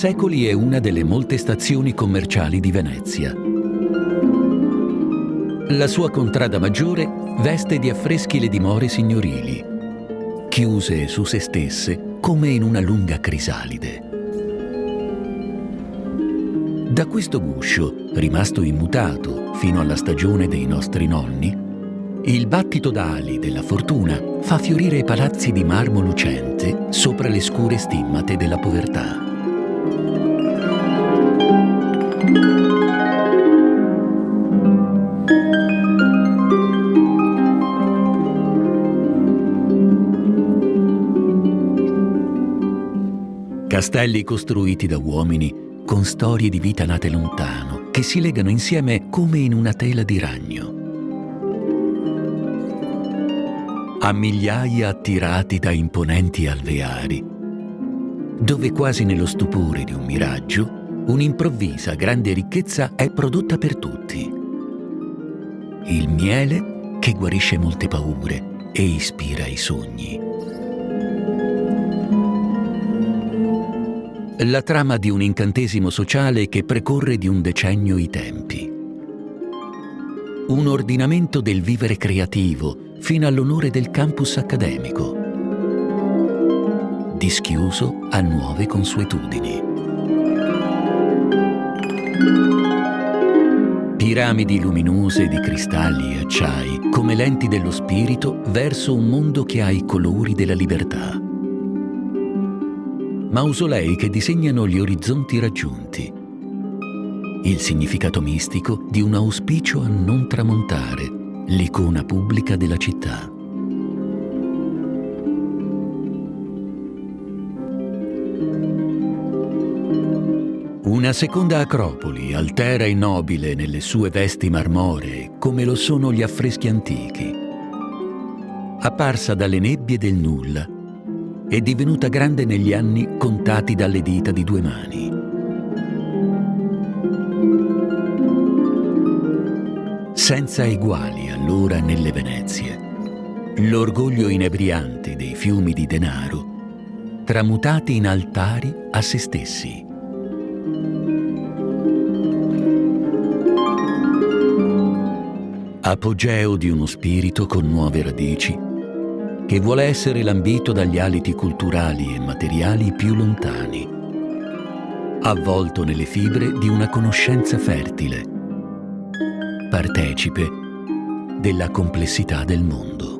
secoli è una delle molte stazioni commerciali di Venezia. La sua contrada maggiore veste di affreschi le dimore signorili, chiuse su se stesse come in una lunga crisalide. Da questo guscio, rimasto immutato fino alla stagione dei nostri nonni, il battito d'ali della fortuna fa fiorire palazzi di marmo lucente sopra le scure stimmate della povertà. Castelli costruiti da uomini con storie di vita nate lontano, che si legano insieme come in una tela di ragno. A migliaia attirati da imponenti alveari, dove quasi nello stupore di un miraggio, un'improvvisa grande ricchezza è prodotta per tutti. Il miele che guarisce molte paure e ispira i sogni. La trama di un incantesimo sociale che precorre di un decennio i tempi. Un ordinamento del vivere creativo fino all'onore del campus accademico, dischiuso a nuove consuetudini. Piramidi luminose di cristalli e acciai come lenti dello spirito verso un mondo che ha i colori della libertà. Mausolei che disegnano gli orizzonti raggiunti, il significato mistico di un auspicio a non tramontare, l'icona pubblica della città. Una seconda Acropoli, altera e nobile nelle sue vesti marmoree, come lo sono gli affreschi antichi. Apparsa dalle nebbie del nulla, è divenuta grande negli anni contati dalle dita di due mani. Senza eguali allora nelle Venezie, l'orgoglio inebriante dei fiumi di denaro, tramutati in altari a se stessi. Apogeo di uno spirito con nuove radici, che vuole essere lambito dagli aliti culturali e materiali più lontani, avvolto nelle fibre di una conoscenza fertile, partecipe della complessità del mondo.